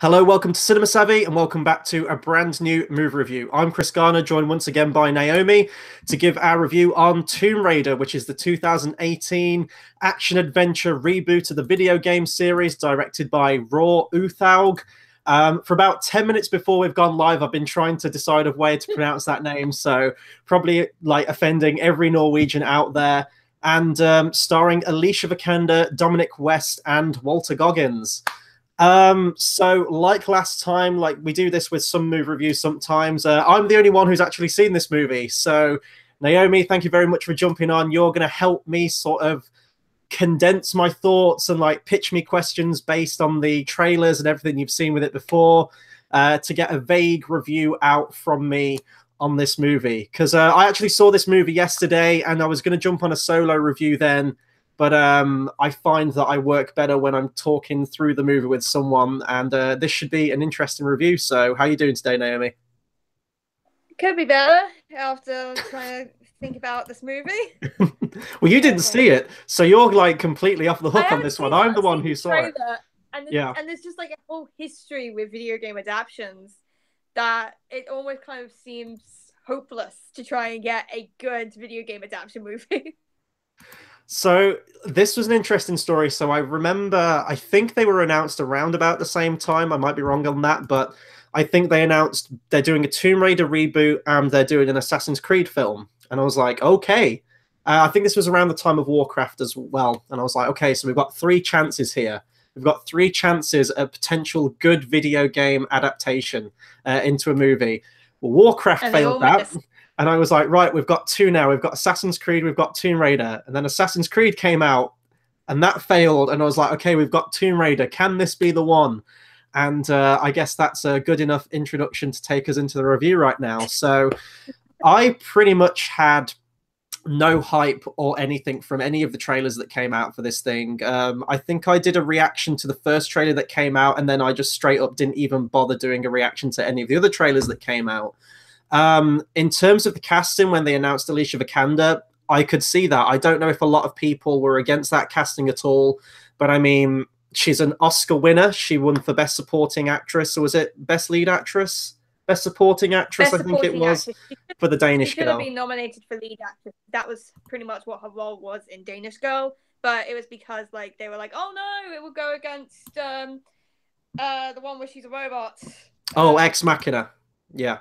Hello, welcome to Cinema Savvy, and welcome back to a brand new movie review. I'm Chris Garner, joined once again by Naomi to give our review on Tomb Raider, which is the 2018 action-adventure reboot of the video game series directed by Roar Uthaug. For about 10 minutes before we've gone live, I've been trying to decide a way to pronounce that name, so probably like offending every Norwegian out there. And starring Alicia Vikander, Dominic West, and Walter Goggins. So like last time, like we do this with some movie reviews sometimes, I'm the only one who's actually seen this movie. So Naomi, thank you very much for jumping on. You're going to help me sort of condense my thoughts and like pitch me questions based on the trailers and everything you've seen with it before, to get a vague review out from me on this movie. Because I actually saw this movie yesterday and I was going to jump on a solo review then. But I find that I work better when I'm talking through the movie with someone, and this should be an interesting review. So how are you doing today, Naomi? Could be better after trying to think about this movie. Well, you didn't see it, so you're like completely off the I hook on haven't this one. seen it, I'm the I've one seen who the saw it. trailer, and Yeah. there's just like a whole history with video game adaptations that it almost kind of seems hopeless to try and get a good video game adaptation movie. So this was an interesting story. So I remember, I think they were announced around about the same time. I might be wrong on that, but I think they announced they're doing a Tomb Raider reboot and they're doing an Assassin's Creed film. And I was like, okay. I think this was around the time of Warcraft as well. And I was like, okay, so we've got three chances here. We've got three chances at potential good video game adaptation into a movie. Well, Warcraft And they failed all that. missed. And I was like, right, we've got two now. We've got Assassin's Creed, we've got Tomb Raider. And then Assassin's Creed came out and that failed. And I was like, okay, we've got Tomb Raider. Can this be the one? And I guess that's a good enough introduction to take us into the review right now. So I pretty much had no hype or anything from any of the trailers that came out for this thing. I think I did a reaction to the first trailer that came out, and then I just straight up didn't even bother doing a reaction to any of the other trailers that came out. In terms of the casting, when they announced Alicia Vikander, I could see that. I don't know if a lot of people were against that casting at all, but I mean, she's an Oscar winner. She won for Best Supporting Actress, or was it Best Lead Actress? Best Supporting Actress, Best I think it supporting was, actress. for the She Danish should have Girl. been nominated for lead actress. That was pretty much what her role was in Danish Girl, but it was because like they were like, oh no, it will go against the one where she's a robot. Oh, Ex Machina. Yeah.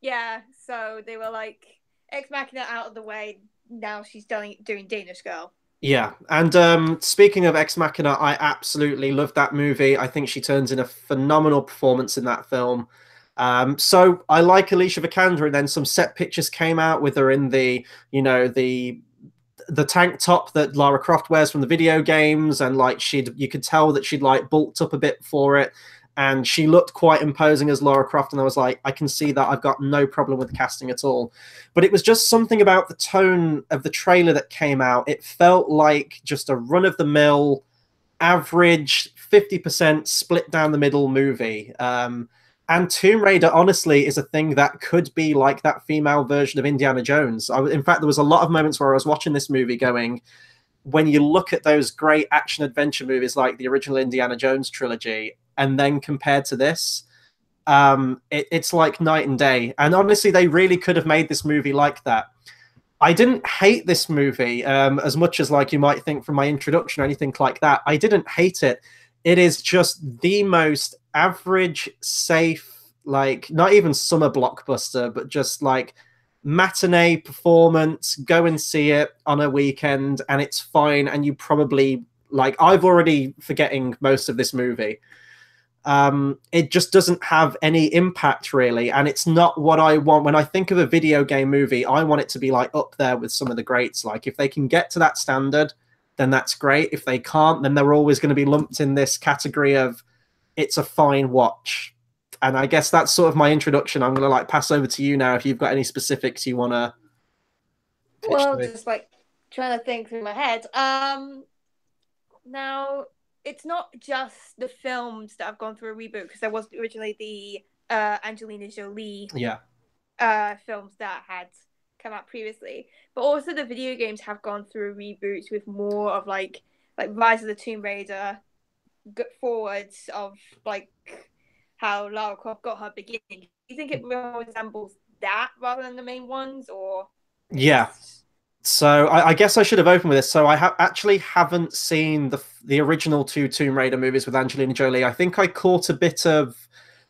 Yeah. So they were like, Ex Machina out of the way. Now she's doing Danish Girl. Yeah, and speaking of Ex Machina, I absolutely loved that movie. I think she turns in a phenomenal performance in that film. So I like Alicia Vikander, and then some set pictures came out with her in the, the tank top that Lara Croft wears from the video games, and like you could tell that she'd like bulked up a bit for it, and she looked quite imposing as Lara Croft, and I was like, I can see that. I've got no problem with the casting at all. But it was just something about the tone of the trailer that came out. It felt like just a run-of-the-mill, average 50% split down the middle movie. And Tomb Raider, honestly, is a thing that could be like that female version of Indiana Jones. In fact, there was a lot of moments where I was watching this movie going, when you look at those great action-adventure movies like the original Indiana Jones trilogy, and then compared to this, it's like night and day. And honestly, they really could have made this movie like that. I didn't hate this movie as much as like you might think from my introduction or anything like that. I didn't hate it. It is just the most average, safe, like not even summer blockbuster, but just like matinee performance. Go and see it on a weekend and it's fine. And you probably like, I've already forgetting most of this movie. It just doesn't have any impact really, and it's not what I want. When I think of a video game movie, I want it to be like up there with some of the greats. Like if they can get to that standard, then that's great. If they can't, then they're always going to be lumped in this category of it's a fine watch. And I guess that's sort of my introduction. I'm going to like pass over to you now if you've got any specifics you want to pitch to Well, me. just like trying to think through my head. Now it's not just the films that have gone through a reboot, because there was originally the Angelina Jolie Yeah. films that had come out previously, but also the video games have gone through reboots with more of like Rise of the Tomb Raider, forwards of like how Lara Croft got her beginning. Do you think it resembles that rather than the main ones, or it Yeah. just... So I guess I should have opened with this. So actually haven't seen the original two Tomb Raider movies with Angelina Jolie. I think I caught a bit of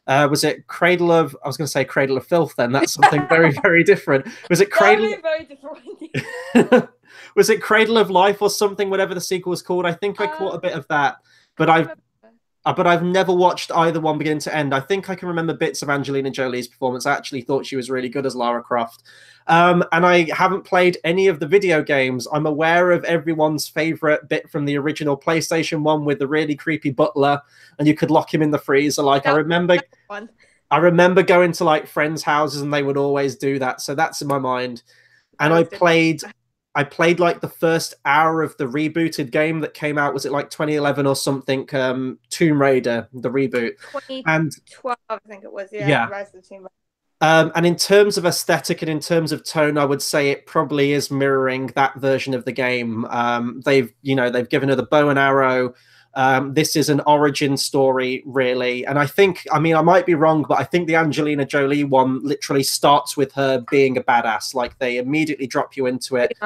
was it Cradle of... I was going to say Cradle of Filth. Then that's something very very different. Was it That would Cradle? be very different. Was it Cradle of Life or something? Whatever the sequel was called. I think I caught a bit of that, but I've never watched either one beginning to end. I think I can remember bits of Angelina Jolie's performance. I actually thought she was really good as Lara Croft. And I haven't played any of the video games. I'm aware of everyone's favorite bit from the original PlayStation 1 with the really creepy butler, and you could lock him in the freezer. Like, I remember going to like friends' houses and they would always do that. So that's in my mind. And I played like the first hour of the rebooted game that came out. Was it like 2011 or something? Tomb Raider, the reboot. 2012, I think it was. Yeah. Rise of the Tomb Raider. And in terms of aesthetic and in terms of tone, I would say it probably is mirroring that version of the game. They've given her the bow and arrow. This is an origin story, really. And I think, I might be wrong, but I think the Angelina Jolie one literally starts with her being a badass. Like, they immediately drop you into it.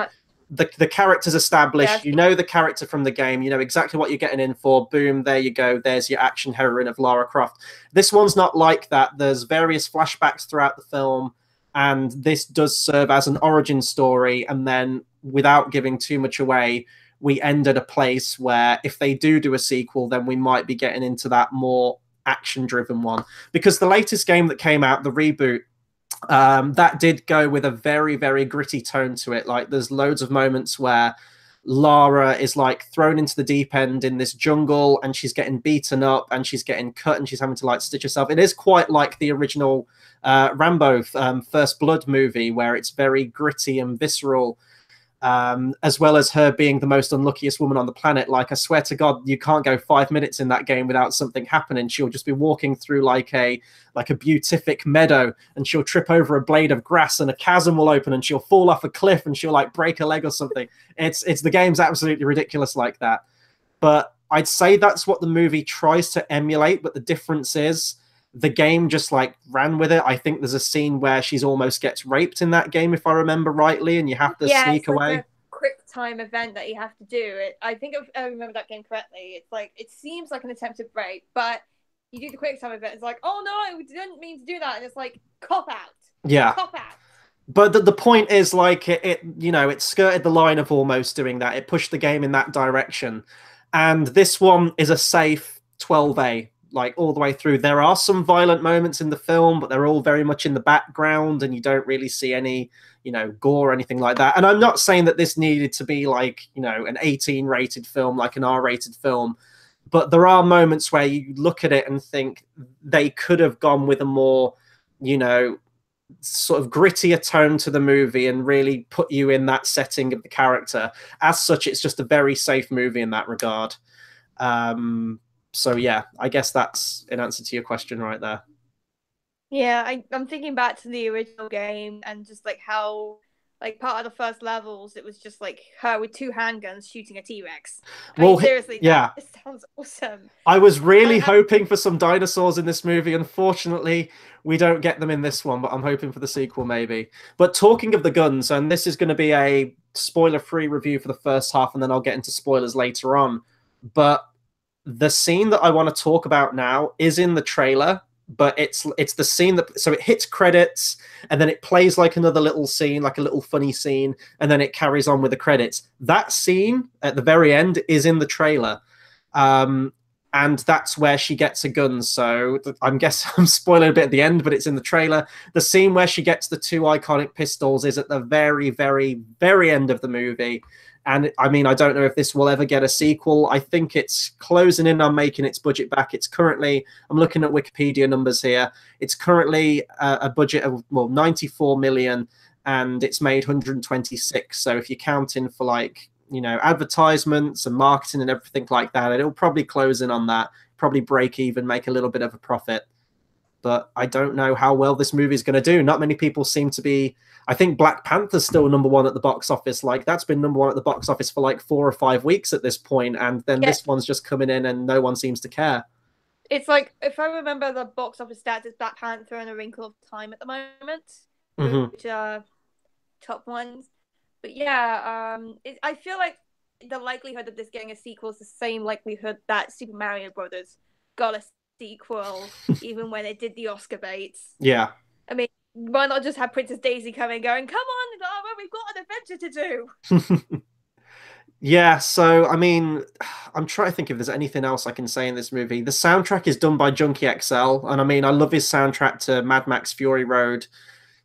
The character's established. You know the character from the game. You know exactly what you're getting in for. Boom, there you go. There's your action heroine of Lara Croft. This one's not like that. There's various flashbacks throughout the film, and this does serve as an origin story. And then, without giving too much away, we end at a place where if they do a sequel, then we might be getting into that more action-driven one. Because the latest game that came out, the reboot, that did go with a very, very gritty tone to it. Like, there's loads of moments where Lara is like thrown into the deep end in this jungle, and she's getting beaten up and she's getting cut and she's having to like stitch herself. It is quite like the original Rambo First Blood movie, where it's very gritty and visceral. As well as her being the most unluckiest woman on the planet. Like, I swear to God, you can't go 5 minutes in that game without something happening. She'll just be walking through like a beatific meadow, and she'll trip over a blade of grass and a chasm will open and she'll fall off a cliff and she'll like break a leg or something. It's the game's absolutely ridiculous like that. But I'd say that's what the movie tries to emulate, but the difference is the game just like ran with it. I think there's a scene where she's almost gets raped in that game, if I remember rightly, and you have to sneak away. Like a quick time event that you have to do. I think if I remember that game correctly, it's like, it seems like an attempted rape, but you do the quick time event. It's like, oh no, we didn't mean to do that, and it's like, cop out. Yeah. Cop out. But the point is, like, it skirted the line of almost doing that. It pushed the game in that direction. And this one is a safe 12A. Like, all the way through. There are some violent moments in the film, but they're all very much in the background, and you don't really see any, gore or anything like that. And I'm not saying that this needed to be like, an 18 rated film, like an R rated film, but there are moments where you look at it and think they could have gone with a more, sort of grittier tone to the movie and really put you in that setting of the character. As such, it's just a very safe movie in that regard. So yeah, I guess that's an answer to your question right there. Yeah, I'm thinking back to the original game and just like how, like, part of the first levels, it was just like her with 2 handguns shooting a T-Rex. Seriously, yeah, it sounds awesome. I was really hoping for some dinosaurs in this movie. Unfortunately, we don't get them in this one, but I'm hoping for the sequel maybe. But talking of the guns, and this is going to be a spoiler-free review for the first half, and then I'll get into spoilers later on. But the scene that I want to talk about now is in the trailer, but it's the scene that, so it hits credits and then it plays like another little scene, like a little funny scene, and then it carries on with the credits. That scene at the very end is in the trailer. And that's where she gets a gun. So I'm spoiling a bit at the end, but it's in the trailer. The scene where she gets the 2 iconic pistols is at the very, very, very end of the movie. And I don't know if this will ever get a sequel. I think it's closing in on making its budget back. It's currently, I'm looking at Wikipedia numbers here. It's currently a budget of 94 million, and it's made 126. So if you're counting for like, advertisements and marketing and everything like that, it'll probably close in on that, probably break even, make a little bit of a profit. but I don't know how well this movie is going to do. Not many people seem to be. I think Black Panther's still #1 at the box office. Like, that's been #1 at the box office for like 4 or 5 weeks at this point, and then this one's just coming in and no one seems to care. It's like, if I remember the box office stats, it's Black Panther and A Wrinkle of Time at the moment, which are top ones. But yeah, I feel like the likelihood of this getting a sequel is the same likelihood that Super Mario Brothers got a sequel, even when it did the Oscar baits. Yeah. I mean, why not just have Princess Daisy coming going, come on, Lara, we've got an adventure to do. Yeah, so, I mean, I'm trying to think if there's anything else I can say in this movie. The soundtrack is done by Junkie XL, and I mean, I love his soundtrack to Mad Max Fury Road,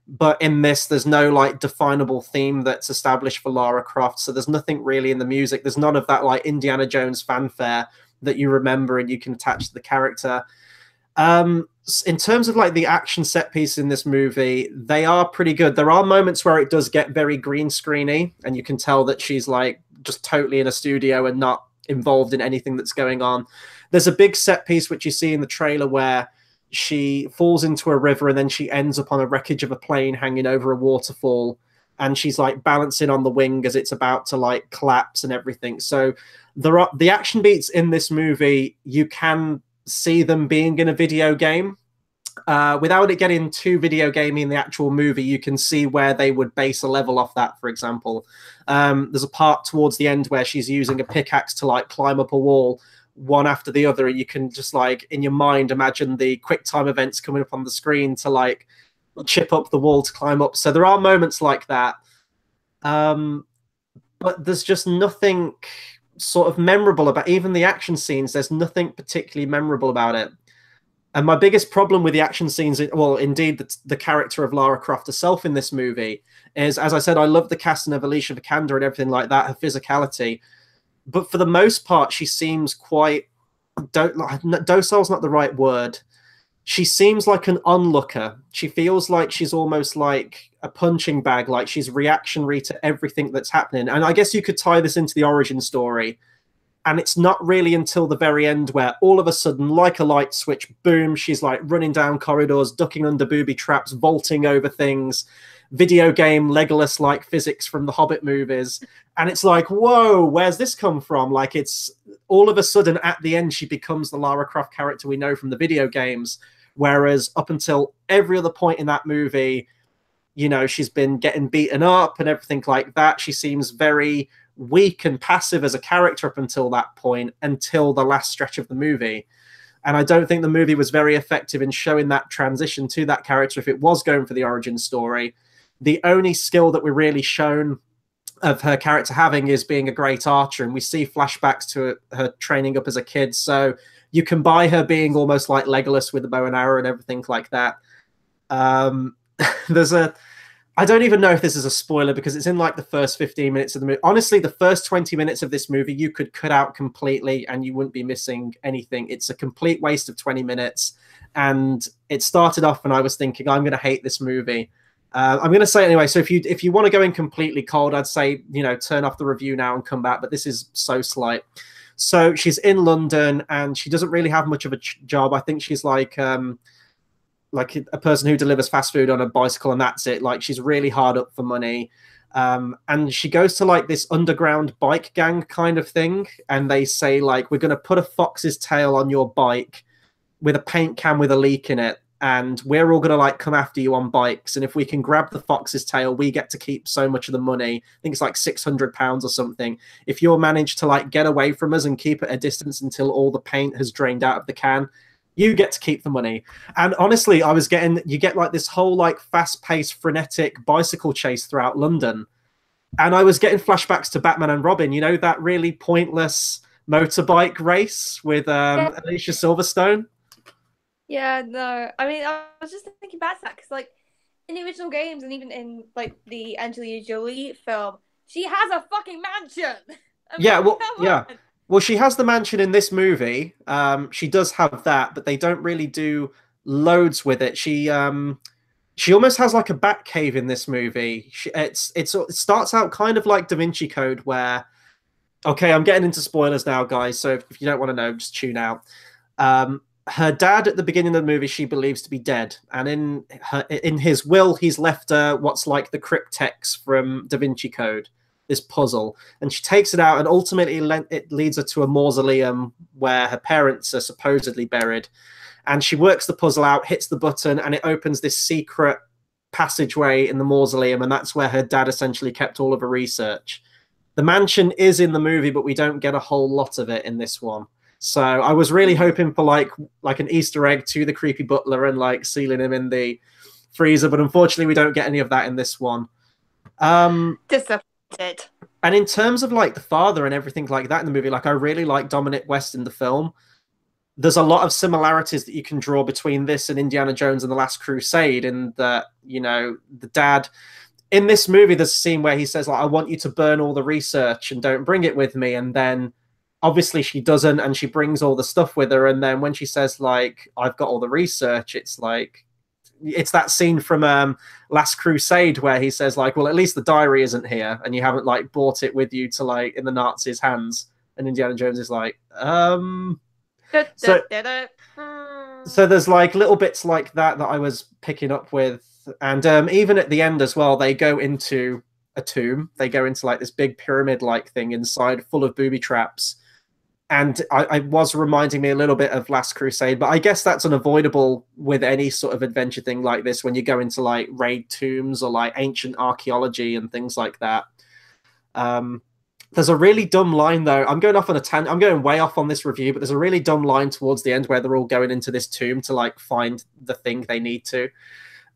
but in this, there's no, like, definable theme that's established for Lara Croft, so there's nothing really in the music. There's none of that, like, Indiana Jones fanfare that you remember and you can attach to the character. In terms of like the action set piece in this movie, they are pretty good. There are moments where it does get very green screeny, and you can tell that she's like just totally in a studio and not involved in anything that's going on. There's a big set piece which you see in the trailer where she falls into a river and then she ends up on a wreckage of a plane hanging over a waterfall, and she's like balancing on the wing as it's about to like collapse and everything. So there are the action beats in this movie, you can see them being in a video game. Without it getting too video gamey in the actual movie, you can see where they would base a level off that, for example. There's a part towards the end where she's using a pickaxe to like climb up a wall one after the other, and you can just like in your mind imagine the quick time events coming up on the screen to like chip up the wall to climb up. So there are moments like that, but there's just nothing sort of memorable about even the action scenes. There's nothing particularly memorable about it. And my biggest problem with the action scenes, well, indeed, the character of Lara Croft herself in this movie is, as I said, I love the casting of Alicia Vikander and everything like that, her physicality. But for the most part, she seems quite, docile is not the right word. She seems like an onlooker. She feels like she's almost like a punching bag, like she's reactionary to everything that's happening. And I guess you could tie this into the origin story. And it's not really until the very end where all of a sudden, like a light switch, boom, she's like running down corridors, ducking under booby traps, vaulting over things, video game Legolas-like physics from the Hobbit movies. And it's like, whoa, where's this come from? Like, it's all of a sudden at the end, she becomes the Lara Croft character we know from the video games. Whereas up until every other point in that movie, you know, she's been getting beaten up and everything like that. She seems very weak and passive as a character up until that point, until the last stretch of the movie. And I don't think the movie was very effective in showing that transition to that character if it was going for the origin story. The only skill that we're really shown of her character having is being a great archer, and we see flashbacks to her training up as a kid. So you can buy her being almost like Legolas with a bow and arrow and everything like that. There's a I don't even know if this is a spoiler because it's in like the first 15 minutes of the movie. Honestly, the first 20 minutes of this movie, you could cut out completely and you wouldn't be missing anything. It's a complete waste of 20 minutes. And it started off and I was thinking, I'm going to hate this movie. I'm going to say it anyway. So if you want to go in completely cold, I'd say, you know, turn off the review now and come back. But this is so slight. So she's in London and she doesn't really have much of a job. I think she's like a person who delivers fast food on a bicycle and that's it. Like, she's really hard up for money. And she goes to like this underground bike gang kind of thing. And they say like, we're going to put a fox's tail on your bike with a paint can with a leak in it. And we're all going to like come after you on bikes. And if we can grab the fox's tail, we get to keep so much of the money. I think it's like £600 or something. If you'll manage to like get away from us and keep at a distance until all the paint has drained out of the can, you get to keep the money. And honestly, you get like this whole like fast-paced, frenetic bicycle chase throughout London. And I was getting flashbacks to Batman and Robin, you know, that really pointless motorbike race with Alicia Silverstone. Yeah, no. I mean, I was just thinking back to that because, like, in the original games and even in, like, the Angelina Jolie film, she has a fucking mansion. Well, she has the mansion in this movie. She does have that, but they don't really do loads with it. She almost has like a bat cave in this movie. It starts out kind of like Da Vinci Code, where, okay, I'm getting into spoilers now, guys. So if you don't want to know, just tune out. her dad at the beginning of the movie she believes to be dead, and in his will he's left her what's like the cryptex from Da Vinci Code, this puzzle, and she takes it out, and ultimately it leads her to a mausoleum where her parents are supposedly buried, and she works the puzzle out, hits the button, and it opens this secret passageway in the mausoleum, and that's where her dad essentially kept all of her research. The mansion is in the movie, but we don't get a whole lot of it in this one. So I was really hoping for like an Easter egg to the creepy butler and like sealing him in the freezer, but unfortunately we don't get any of that in this one. Disappointed. And in terms of like the father and everything like that in the movie, like I really like Dominic West in the film. There's a lot of similarities that you can draw between this and Indiana Jones and the Last Crusade, in that, you know, the dad in this movie, there's a scene where he says, like, I want you to burn all the research and don't bring it with me. And then obviously she doesn't, and she brings all the stuff with her. And then when she says, like, I've got all the research, it's like, it's that scene from Last Crusade where he says, like, well, at least the diary isn't here and you haven't, like, brought it with you to, like, in the Nazis' hands. And Indiana Jones is like, So there's, like, little bits like that I was picking up with. And even at the end as well, they go into a tomb. They go into like this big pyramid-like thing inside, full of booby traps. And I was reminding me a little bit of Last Crusade, but I guess that's unavoidable with any sort of adventure thing like this when you go into like raid tombs or like ancient archaeology and things like that. There's a really dumb line though. I'm going off on a tangent. I'm going way off on this review, but there's a really dumb line towards the end where they're all going into this tomb to like find the thing they need to.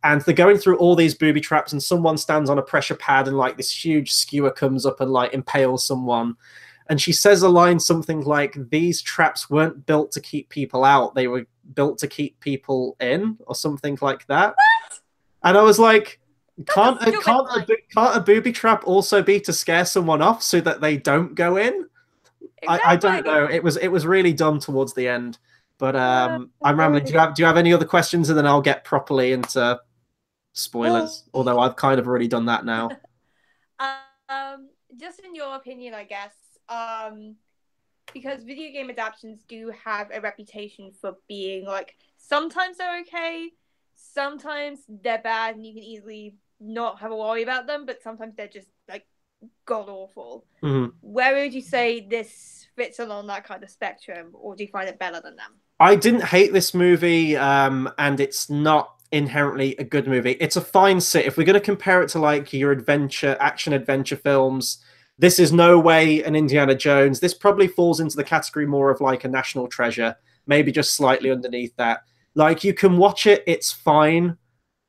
And they're going through all these booby traps, and someone stands on a pressure pad, and like this huge skewer comes up and like impales someone. And she says a line something like, "These traps weren't built to keep people out; they were built to keep people in," or something like that. What? And I was like, "Can't a booby trap also be to scare someone off so that they don't go in?" Exactly. I don't know. It was really dumb towards the end. But I'm rambling. Do you have any other questions, and then I'll get properly into spoilers, although I've kind of already done that now. Just in your opinion, I guess, because video game adaptations do have a reputation for being like, sometimes they're okay, sometimes they're bad and you can easily not have a worry about them, but sometimes they're just like god awful. Where would you say this fits along that kind of spectrum, or do you find it better than them? I didn't hate this movie, and it's not inherently a good movie. It's a fine sit. If we're going to compare it to like your action adventure films, this is no way an Indiana Jones. This probably falls into the category more of like a National Treasure, maybe just slightly underneath that. Like, you can watch it, it's fine,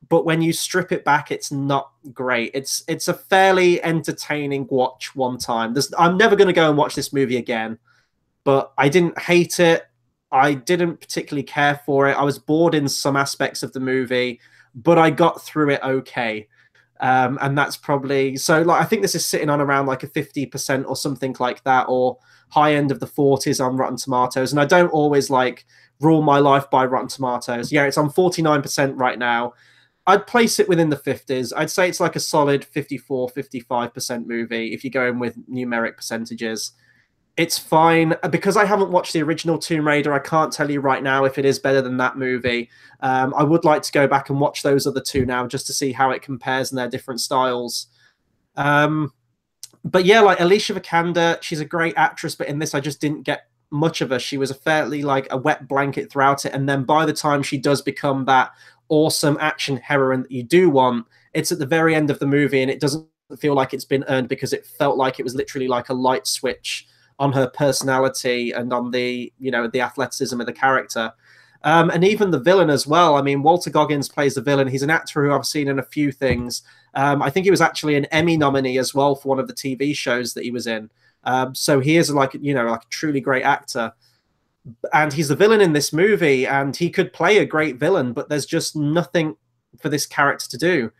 but when you strip it back, it's not great. It's a fairly entertaining watch one time. I'm never going to go and watch this movie again, but I didn't hate it. I didn't particularly care for it. I was bored in some aspects of the movie, but I got through it okay. And that's probably... So like, I think this is sitting on around like a 50% or something like that, or high end of the 40s on Rotten Tomatoes. And I don't always like rule my life by Rotten Tomatoes. Yeah, it's on 49% right now. I'd place it within the 50s. I'd say it's like a solid 54, 55% movie if you go in with numeric percentages. It's fine. Because I haven't watched the original Tomb Raider, I can't tell you right now if it is better than that movie. I would like to go back and watch those other two now just to see how it compares in their different styles. But yeah, like Alicia Vikander, she's a great actress, but in this I just didn't get much of her. She was a fairly like a wet blanket throughout it, and then by the time she does become that awesome action heroine that you do want, it's at the very end of the movie, and it doesn't feel like it's been earned, because it felt like it was literally like a light switch on her personality and on the, you know, the athleticism of the character. And even the villain as well. I mean, Walter Goggins plays the villain. He's an actor who I've seen in a few things. I think he was actually an Emmy nominee as well for one of the TV shows that he was in. So he is like, you know, like a truly great actor. And he's the villain in this movie, and he could play a great villain, but there's just nothing for this character to do.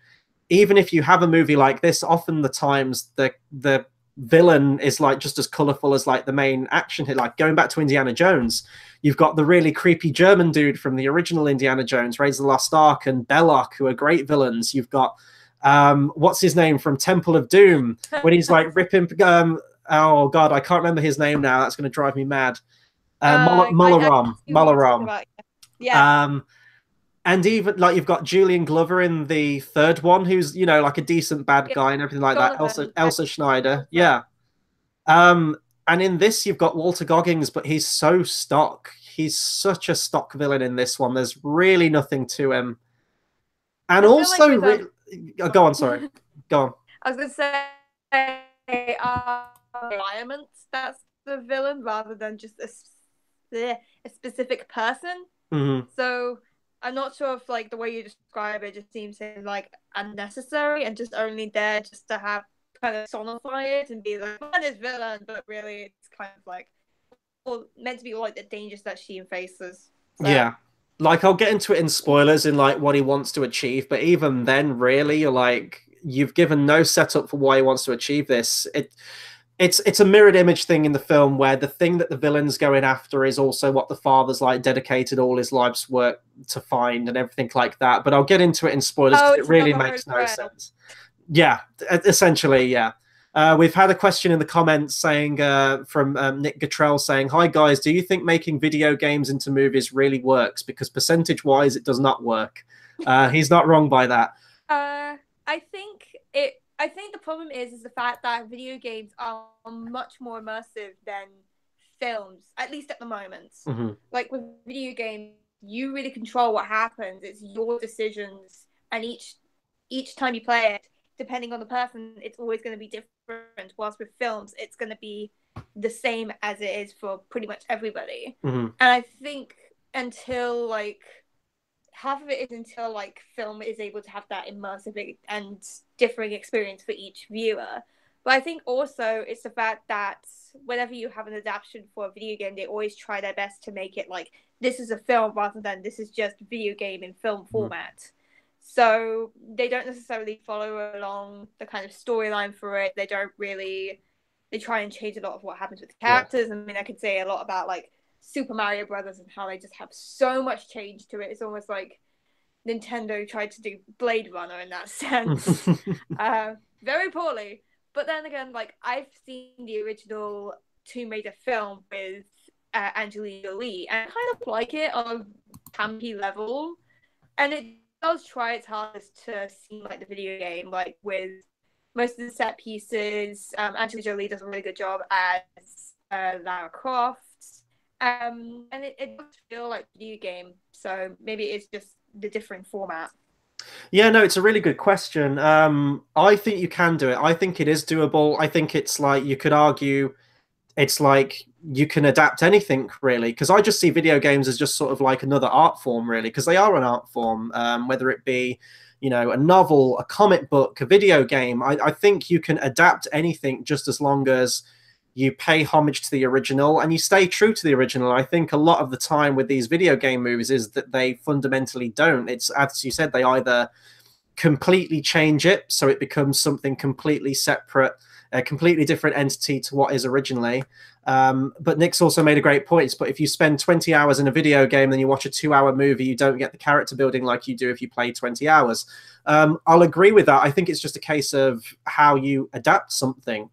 Even if you have a movie like this, often the times the villain is like just as colorful as like the main action hit. Like going back to Indiana Jones, you've got the really creepy German dude from the original Indiana Jones, Raiders of the Lost Ark, and Belloc, who are great villains. You've got what's his name from Temple of Doom, when he's like ripping oh god, I can't remember his name now, that's going to drive me mad. Molaram. Yeah. And even like you've got Julian Glover in the third one, who's like a decent bad guy and everything like that. Donovan, Elsa Schneider, Elsa. yeah. Um, and in this you've got Walter Goggins, but he's so stock. He's such a stock villain in this one. There's really nothing to him. And I feel like also, with go on, sorry, go on. I was gonna say environment that's the villain rather than just a specific person. Mm-hmm. So I'm not sure if like the way you describe it just seems like unnecessary and just only there just to have kind of sonify it and be like, man is villain, but really it's kind of like meant to be like the dangers that she faces. So. Yeah. Like I'll get into it in spoilers in like what he wants to achieve, but even then, really, you're like, you've given no setup for why he wants to achieve this. It's a mirrored image thing in the film where the thing that the villain's going after is also what the father's like dedicated all his life's work to find and everything like that. But I'll get into it in spoilers because it really makes no sense. Yeah, essentially, yeah. We've had a question in the comments saying from Nick Gatrell saying, "Hi guys, do you think making video games into movies really works? Because percentage-wise, it does not work." He's not wrong by that. I think the problem is the fact that video games are much more immersive than films, at least at the moment. Mm-hmm. Like with video games, you really control what happens. It's your decisions, and each time you play it, depending on the person, it's always going to be different. Whilst with films, it's going to be the same as it is for pretty much everybody. Mm-hmm. And I think until like half of it is until like film is able to have that immersive and differing experience for each viewer. But I think also it's the fact that whenever you have an adaptation for a video game, they always try their best to make it like this is a film rather than this is just video game in film format. So they don't necessarily follow along the kind of storyline for it. They try and change a lot of what happens with the characters. I mean, I could say a lot about like Super Mario Brothers and how they just have so much change to it. It's almost like Nintendo tried to do Blade Runner in that sense. Very poorly. But then again, like I've seen the original Tomb Raider film with Angelina Jolie, and I kind of like it on a campy level. And it does try its hardest to seem like the video game, like with most of the set pieces. Angelina Jolie does a really good job as Lara Croft. And it does feel like a video game, so maybe it's just the different format. Yeah, no, it's a really good question. I think you can do it. I think it is doable. I think it's like you could argue it's like you can adapt anything really, because I just see video games as just sort of like another art form really, because they are an art form, whether it be a novel, a comic book, a video game. I think you can adapt anything just as long as you pay homage to the original and you stay true to the original. I think a lot of the time with these video game movies is that they fundamentally don't. It's, as you said, they either completely change it so it becomes something completely separate, a completely different entity to what is originally. But Nick's also made a great point. But if you spend 20 hours in a video game, then you watch a 2-hour movie, you don't get the character building like you do if you play 20 hours. I'll agree with that. I think it's just a case of how you adapt something.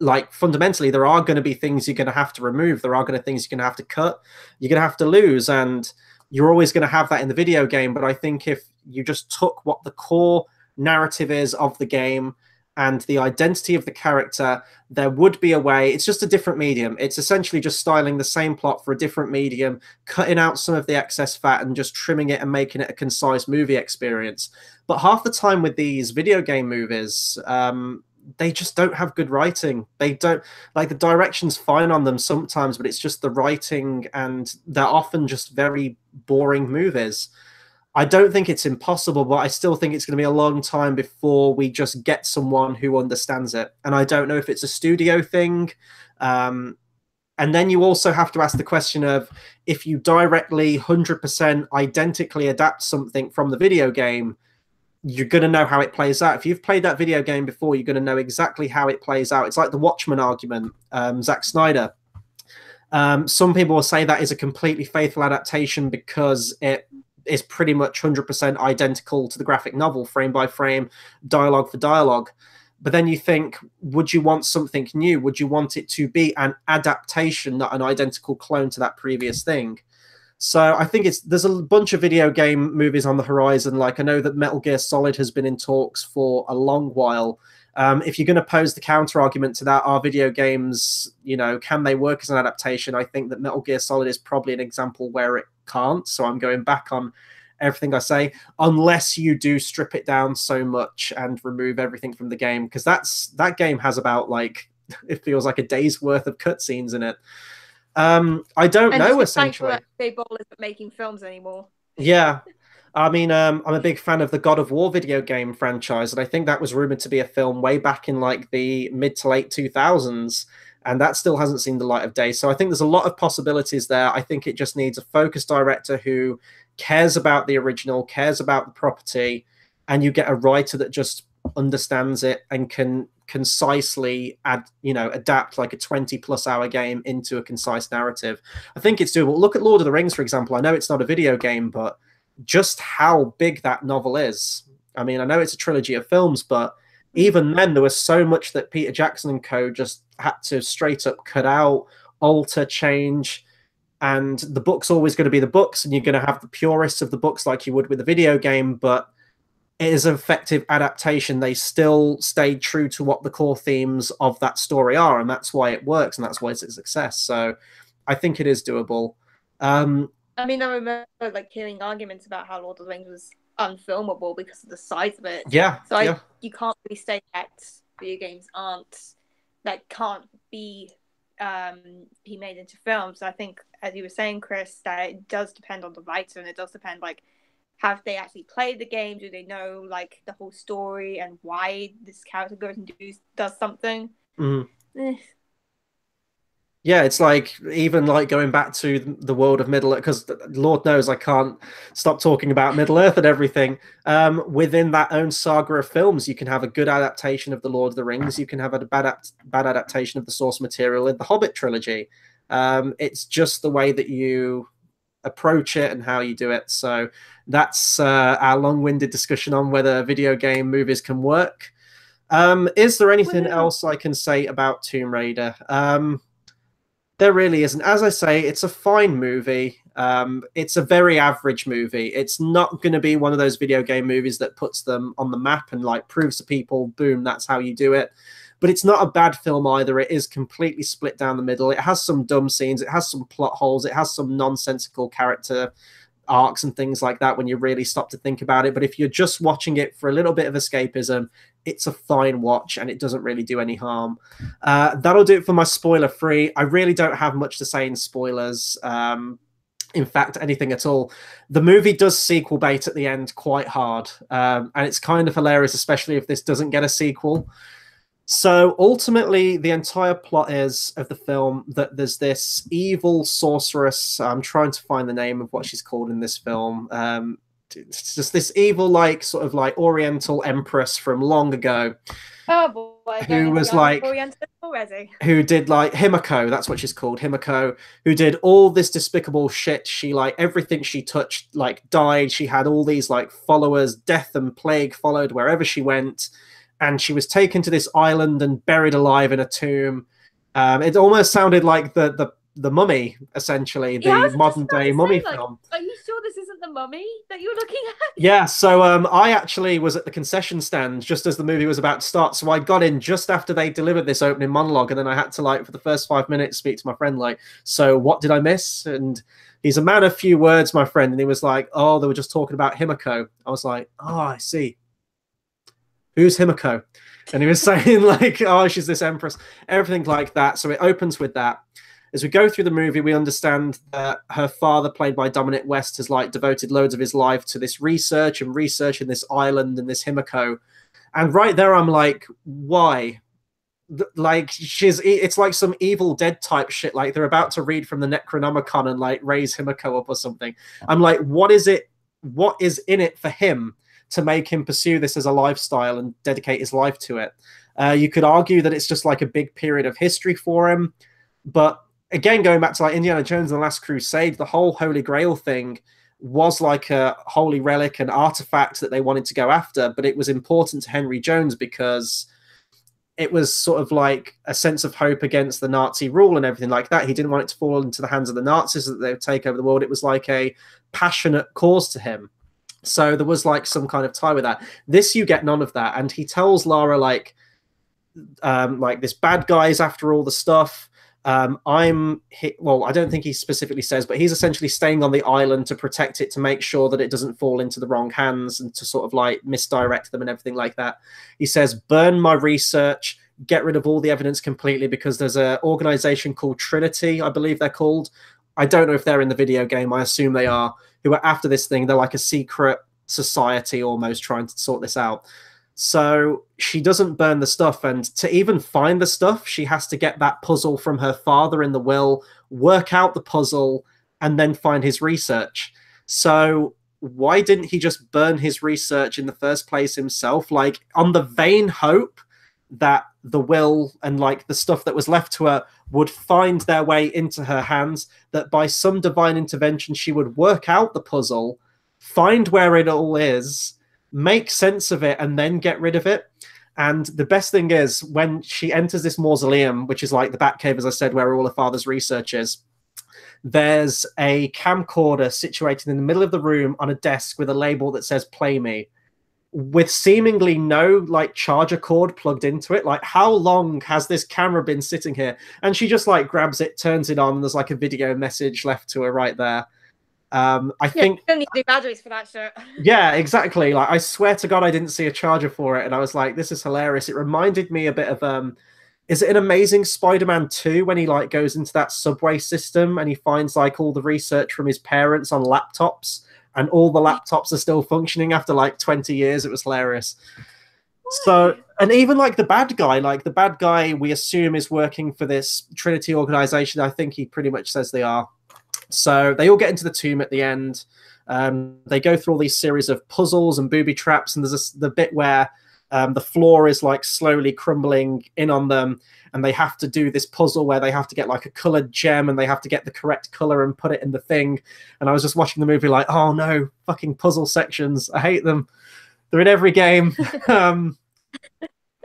Like fundamentally, there are going to be things you're going to have to remove. There are going to things you're going to have to cut. You're going to have to lose, and you're always going to have that in the video game. But I think if you just took what the core narrative is of the game and the identity of the character, there would be a way. It's just a different medium. It's essentially just styling the same plot for a different medium, cutting out some of the excess fat and just trimming it and making it a concise movie experience. But half the time with these video game movies, they just don't have good writing. They don't, like, the direction's fine on them sometimes, but it's just the writing, and they're often just very boring movies. I don't think it's impossible, but I still think it's going to be a long time before we just get someone who understands it. And I don't know if it's a studio thing. And then you also have to ask the question of, if you directly 100% identically adapt something from the video game, you're going to know how it plays out. If you've played that video game before, you're going to know exactly how it plays out. It's like the Watchmen argument, Zack Snyder. Some people will say that is a completely faithful adaptation because it is pretty much 100% identical to the graphic novel, frame by frame, dialogue for dialogue. But then you think, would you want something new? Would you want it to be an adaptation, not an identical clone to that previous thing? So I think there's a bunch of video game movies on the horizon. Like I know that Metal Gear Solid has been in talks for a long while. If you're going to pose the counter argument to that, are video games, can they work as an adaptation? I think that Metal Gear Solid is probably an example where it can't. So I'm going back on everything I say, unless you do strip it down so much and remove everything from the game, because that game has about it feels like a day's worth of cutscenes in it. I don't know, essentially. They ball isn't making films anymore. Yeah. I mean, I'm a big fan of the God of War video game franchise, and I think that was rumored to be a film way back in the mid to late 2000s, and that still hasn't seen the light of day. So I think there's a lot of possibilities there. I think it just needs a focused director who cares about the original, cares about the property, and you get a writer that just understands it and can concisely adapt like a 20+ hour game into a concise narrative. I think it's doable. Look at Lord of the Rings, for example. I know it's not a video game, but just how big that novel is. I mean, I know it's a trilogy of films, but even then there was so much that Peter Jackson and co just had to straight up cut out, alter, change. And the book's always going to be the books, and you're going to have the purists of the books like you would with a video game, but it is an effective adaptation. They still stayed true to what the core themes of that story are, and that's why it works, and that's why it's a success. So I think it is doable. I mean, I remember hearing arguments about how Lord of the Rings was unfilmable because of the size of it. Yeah. So you can't really say that video games can't be made into films. I think, as you were saying, Chris, that it does depend on the writer, and it does depend have they actually played the game? Do they know the whole story and why this character goes and does something? Mm-hmm. Yeah, it's even going back to the world of Middle Earth, because Lord knows I can't stop talking about Middle Earth and everything. Within that own saga of films, you can have a good adaptation of the Lord of the Rings. You can have a bad adaptation of the source material in the Hobbit trilogy. It's just the way that you approach it and how you do it. So that's our long-winded discussion on whether video game movies can work. Is there anything else I can say about Tomb Raider? There really isn't. As I say, it's a fine movie. It's a very average movie. It's not going to be one of those video game movies that puts them on the map and proves to people, boom, that's how you do it. But it's not a bad film either. It is completely split down the middle. It has some dumb scenes. It has some plot holes. It has some nonsensical character arcs and things like that when you really stop to think about it. But if you're just watching it for a little bit of escapism, it's a fine watch and it doesn't really do any harm. That'll do it for my spoiler free. I really don't have much to say in spoilers. In fact, anything at all. The movie does sequel bait at the end quite hard. And it's kind of hilarious, especially if this doesn't get a sequel. So ultimately, the entire plot of the film that there's this evil sorceress. I'm trying to find the name of what she's called in this film. It's just this evil, Oriental empress from long ago. Oh boy! Who was Oriental already? Who did Himiko? That's what she's called, Himiko. Who did all this despicable shit? She everything she touched died. She had all these followers. Death and plague followed wherever she went. And she was taken to this island and buried alive in a tomb. It almost sounded like the Mummy, essentially, the modern day Mummy film. Are you sure this isn't the Mummy that you're looking at? Yeah, so I actually was at the concession stand just as the movie was about to start. So I got in just after they delivered this opening monologue, and then I had to for the first 5 minutes speak to my friend so what did I miss? And he's a man of few words, my friend, and he was oh, they were just talking about Himiko. I was oh, I see. Who's Himiko? And he was saying oh, she's this empress, everything like that. So it opens with that. As we go through the movie, we understand that her father, played by Dominic West, has devoted loads of his life to this research in this island and this Himiko. And right there, I'm why? It's some Evil Dead type shit. They're about to read from the Necronomicon and raise Himiko up or something. I'm what is it? What is in it for him to make him pursue this as a lifestyle and dedicate his life to it? You could argue that it's just a big period of history for him. But again, going back to Indiana Jones and the Last Crusade, the whole Holy Grail thing was a holy relic, an artifact that they wanted to go after. But it was important to Henry Jones because it was sort of like a sense of hope against the Nazi rule and everything like that. He didn't want it to fall into the hands of the Nazis, that they would take over the world. It was like a passionate cause to him. So there was like some kind of tie with that. This, you get none of that. And he tells Lara like this bad guy's after all the stuff. Well, I don't think he specifically says, but he's essentially staying on the island to protect it, to make sure that it doesn't fall into the wrong hands and to sort of like misdirect them and everything like that. He says, burn my research, get rid of all the evidence completely, because there's an organization called Trinity, I believe they're called. I don't know if they're in the video game. I assume they are, who are after this thing. They're like a secret society almost trying to sort this out. So she doesn't burn the stuff, and to even find the stuff, she has to get that puzzle from her father in the will, work out the puzzle, and then find his research. So why didn't he just burn his research in the first place himself? Like, on the vain hope that the will and like the stuff that was left to her would find their way into her hands, that by some divine intervention she would work out the puzzle, find where it all is, make sense of it, and then get rid of it. And the best thing is, when she enters this mausoleum, which is like the Batcave, as I said, where all her father's research is, there's a camcorder situated in the middle of the room on a desk with a label that says "Play Me," with seemingly no like charger cord plugged into it. Like, how long has this camera been sitting here? And she just like grabs it, turns it on, and there's like a video message left to her right there. I think you don't need new batteries for that shit. Yeah, exactly. Like, I swear to God, I didn't see a charger for it, and I was like, "This is hilarious." It reminded me a bit of is it an Amazing Spider-Man 2 when he like goes into that subway system and he finds like all the research from his parents on laptops, and all the laptops are still functioning after like 20 years. It was hilarious. So, and even like the bad guy we assume is working for this Trinity organization. I think he pretty much says they are. So they all get into the tomb at the end. They go through all these series of puzzles and booby traps, and there's the bit where the floor is like slowly crumbling in on them, and they have to do this puzzle where they have to get like a colored gem, and they have to get the correct color and put it in the thing. And I was just watching the movie like, oh no, fucking puzzle sections. I hate them. They're in every game.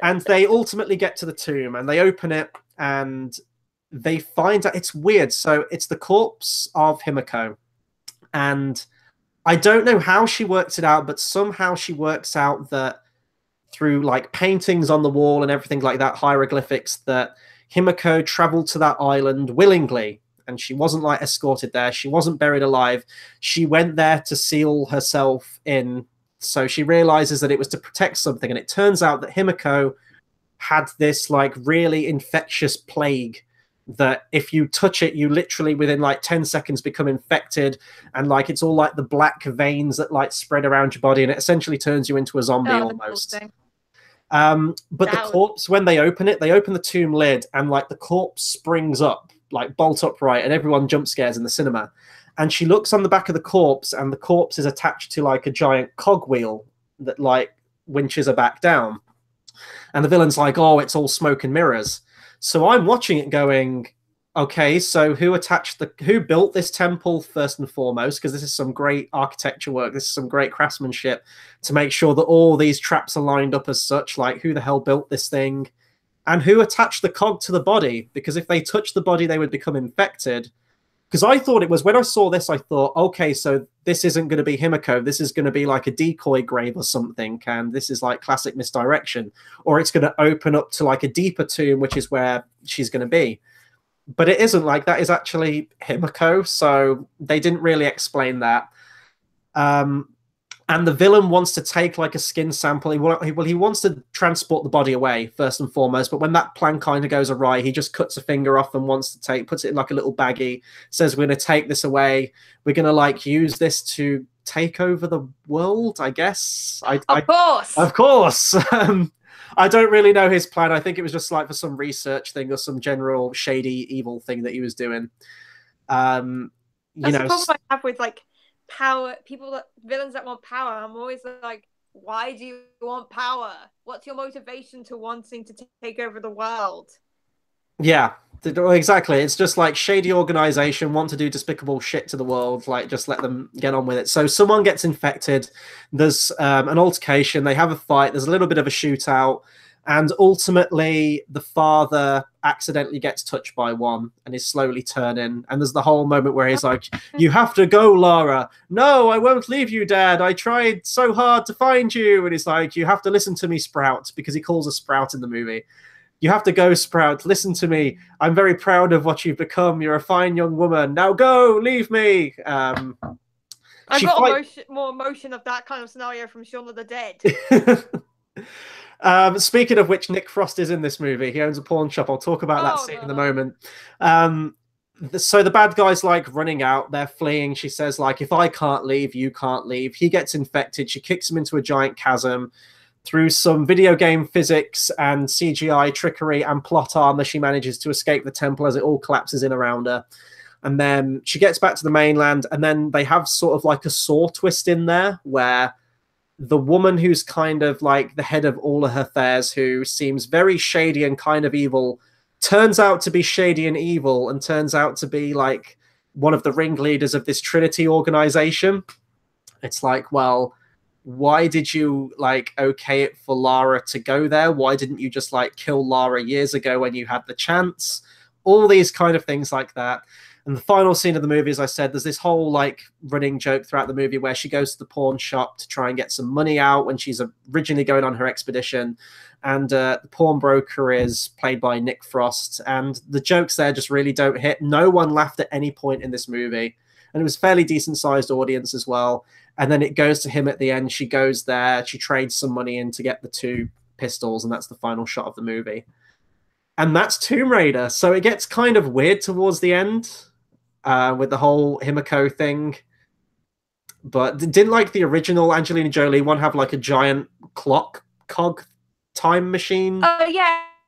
And they ultimately get to the tomb, and they open it, and they find out, it's weird. So it's the corpse of Himiko, and I don't know how she works it out, but somehow she works out that through like paintings on the wall and everything like that, hieroglyphics, that Himiko traveled to that island willingly, and she wasn't like escorted there. She wasn't buried alive. She went there to seal herself in. So she realizes that it was to protect something, and it turns out that Himiko had this like really infectious plague that if you touch it, you literally within like 10 seconds become infected, and like it's all like the black veins that like spread around your body, and it essentially turns you into a zombie almost. But the corpse, when they open the tomb lid, and like the corpse springs up like bolt upright, and everyone jump scares in the cinema. And she looks on the back of the corpse, and the corpse is attached to like a giant cogwheel that like winches her back down. And the villain's like, oh, it's all smoke and mirrors. So I'm watching it going, okay, so who built this temple first and foremost? Because this is some great architecture work. This is some great craftsmanship to make sure that all these traps are lined up as such. Like, who the hell built this thing? And who attached the cog to the body? Because if they touched the body, they would become infected. Because I thought it was, when I saw this, I thought, okay, so this isn't going to be Himiko. This is going to be like a decoy grave or something. And this is like classic misdirection. Or it's going to open up to like a deeper tomb, which is where she's going to be. But it isn't. Like, that is actually Himiko. So they didn't really explain that. And the villain wants to take like a skin sample. He wants to transport the body away first and foremost. But when that plan kind of goes awry, he just cuts a finger off and puts it in like a little baggie. Says, we're going to take this away. We're going to like use this to take over the world, I guess. Of course. I don't really know his plan. I think it was just like for some research thing or some general shady evil thing that he was doing. That's the problem I have with like power, villains that want power. I'm always like, why do you want power? What's your motivation to wanting to take over the world? Yeah, exactly. It's just like shady organization want to do despicable shit to the world. Like, just let them get on with it. So someone gets infected. There's an altercation. They have a fight. There's a little bit of a shootout. And ultimately, the father accidentally gets touched by one and is slowly turning. And there's the whole moment where he's like, "You have to go, Lara." "No, I won't leave you, Dad. I tried so hard to find you." And he's like, "You have to listen to me, Sprout," because he calls her Sprout in the movie. "You have to go, Sprout. Listen to me. I'm very proud of what you've become. You're a fine young woman. Now go, leave me." I got more emotion of that kind of scenario from Shaun of the Dead. Speaking of which, Nick Frost is in this movie. He owns a pawn shop. I'll talk about that scene in a moment. So the bad guy's like running out. They're fleeing. She says, like, "If I can't leave, you can't leave." He gets infected. She kicks him into a giant chasm. Through some video game physics and CGI trickery and plot armor, she manages to escape the temple as it all collapses in around her. And then she gets back to the mainland, and then they have sort of like a Saw twist in there where the woman who's kind of like the head of all of her affairs, who seems very shady and kind of evil, turns out to be shady and evil and turns out to be like one of the ringleaders of this Trinity organization. It's like, well, why did you like okay it for Lara to go there? Why didn't you just like kill Lara years ago when you had the chance? All these kind of things like that. And the final scene of the movie, as I said, there's this whole like running joke throughout the movie where she goes to the pawn shop to try and get some money out when she's originally going on her expedition. And the pawnbroker is played by Nick Frost. And the jokes there just really don't hit. No one laughed at any point in this movie. And it was a fairly decent sized audience as well. And then it goes to him at the end. She goes there. She trades some money in to get the 2 pistols. And that's the final shot of the movie. And that's Tomb Raider. So it gets kind of weird towards the end with the whole Himiko thing. But didn't like the original Angelina Jolie one have like a giant cog time machine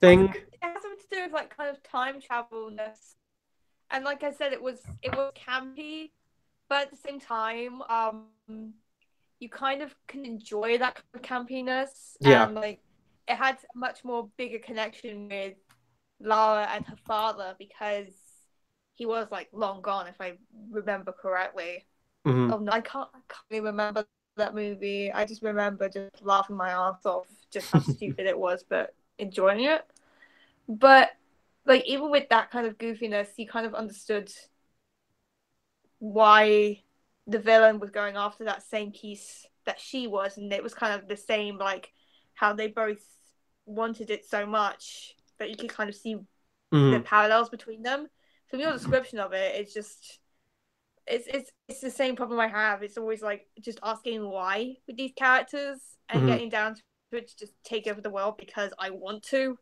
thing? It has something to do with like kind of time travelness. And like I said, it was campy, but at the same time, you kind of can enjoy that kind of campiness. Yeah. And like it had a much more bigger connection with Lara and her father because he was like long gone, if I remember correctly. Mm-hmm. Oh no, I can't really remember that movie. I just remember just laughing my ass off, just how stupid it was, but enjoying it. But like even with that kind of goofiness, you kind of understood why the villain was going after that same piece that she was, and it was kind of the same, like how they both wanted it so much that you could kind of see the parallels between them. From your description of it, it's just it's the same problem I have. It's always like just asking why with these characters and getting down to it to just take over the world because I want to.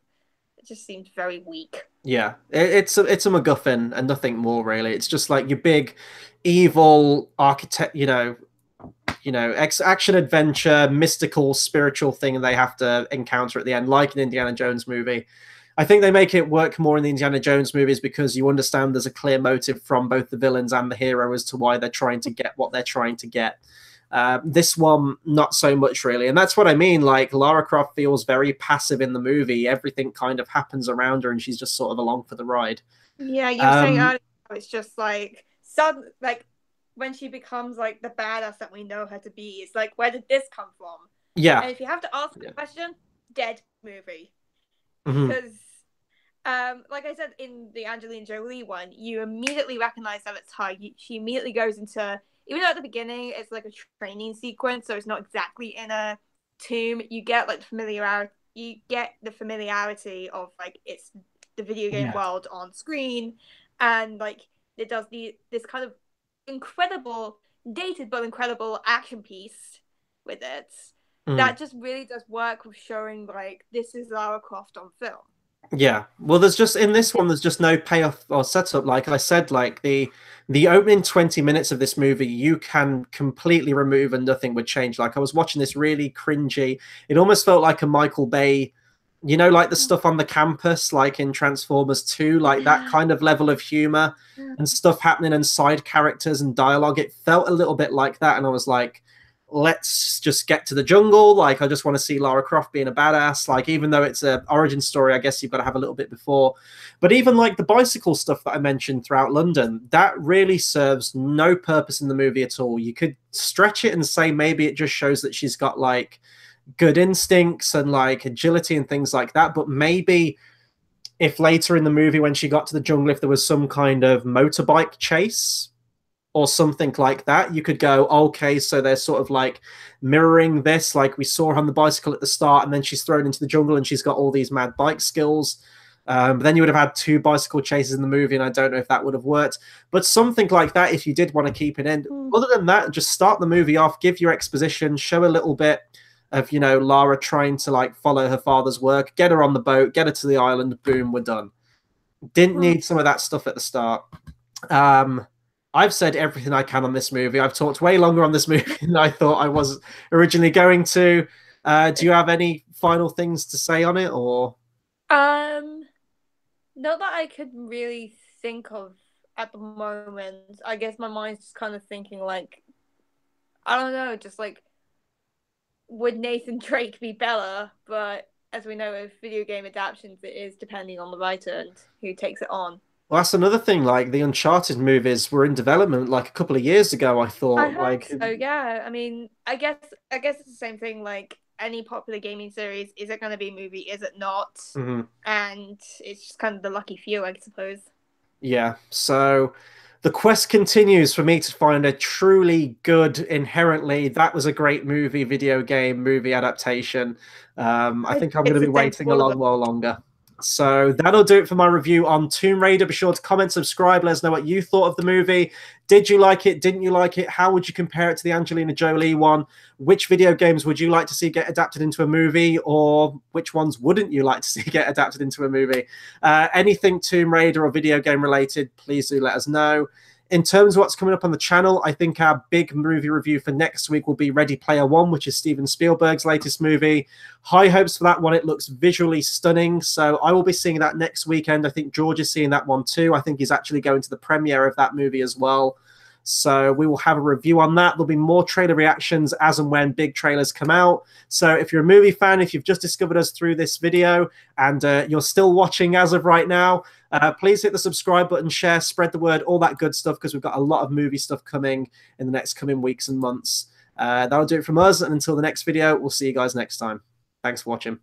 It just seems very weak. Yeah, it's a MacGuffin and nothing more really. It's just like your big evil architect, action adventure, mystical, spiritual thing they have to encounter at the end, like an Indiana Jones movie. I think they make it work more in the Indiana Jones movies because you understand there's a clear motive from both the villains and the hero as to why they're trying to get what they're trying to get. This one, not so much really. And that's what I mean. Like Lara Croft feels very passive in the movie. Everything kind of happens around her and she's just sort of along for the ride. Yeah, you were saying earlier, it's just like sudden, like when she becomes like the badass that we know her to be, it's like, where did this come from? Yeah. And if you have to ask the question, dead movie. Mm-hmm. Because like I said in the Angelina Jolie one, you immediately recognize that it's her. She immediately goes into, even though at the beginning it's like a training sequence, so it's not exactly in a tomb, you get like the familiarity of like it's the video game world on screen, and like it does this kind of incredible, dated but incredible action piece with it that just really does work with showing like this is Lara Croft on film. Yeah, well, there's just in this one, there's just no payoff or setup. Like I said, like the opening 20 minutes of this movie, you can completely remove and nothing would change. Like I was watching this really cringy. It almost felt like a Michael Bay, like the stuff on the campus, like in Transformers 2, like that kind of level of humor and stuff happening and side characters and dialogue. It felt a little bit like that, and I was like, let's just get to the jungle. Like I just want to see Lara Croft being a badass. Like even though it's an origin story, I guess you've got to have a little bit before. But even like the bicycle stuff that I mentioned throughout London, that really serves no purpose in the movie at all. You could stretch it and say maybe it just shows that she's got like good instincts and like agility and things like that. But maybe if later in the movie, when she got to the jungle, if there was some kind of motorbike chase or something like that, you could go, okay, so they're sort of like mirroring this, like we saw her on the bicycle at the start, and then she's thrown into the jungle and she's got all these mad bike skills. But then you would have had 2 bicycle chases in the movie, and I don't know if that would have worked. But something like that, if you did want to keep it in. Other than that, just start the movie off, give your exposition, show a little bit of, you know, Lara trying to like follow her father's work, get her on the boat, get her to the island, boom, we're done. Didn't need some of that stuff at the start. I've said everything I can on this movie. I've talked way longer on this movie than I thought I was originally going to. Do you have any final things to say on it, or? Not that I could really think of at the moment. I guess my mind's just kind of thinking like, I don't know, just like, would Nathan Drake be Bella? But as we know with video game adaptations, it is depending on the writer and who takes it on. Well, that's another thing. Like the Uncharted movies were in development like a couple of years ago. I thought, I heard so yeah. I mean, I guess it's the same thing. Like any popular gaming series, is it going to be a movie? Is it not? Mm-hmm. And it's just kind of the lucky few, I suppose. Yeah. So the quest continues for me to find a truly good, inherently, that was a great movie, video game, movie adaptation. I think I'm going to be waiting a long while longer. So that'll do it for my review on Tomb Raider. Be sure to comment, subscribe, let us know what you thought of the movie. Did you like it? Didn't you like it? How would you compare it to the Angelina Jolie one? Which video games would you like to see get adapted into a movie, or which ones wouldn't you like to see get adapted into a movie? Anything Tomb Raider or video game related, please do let us know. In terms of what's coming up on the channel, I think our big movie review for next week will be Ready Player One, which is Steven Spielberg's latest movie. High hopes for that one. It looks visually stunning, so I will be seeing that next weekend. I think George is seeing that one too. I think he's actually going to the premiere of that movie as well. So we will have a review on that. There'll be more trailer reactions as and when big trailers come out. So if you're a movie fan, if you've just discovered us through this video and you're still watching as of right now, please hit the subscribe button, share, spread the word, all that good stuff, because we've got a lot of movie stuff coming in the next coming weeks and months. That'll do it from us. And until the next video, we'll see you guys next time. Thanks for watching.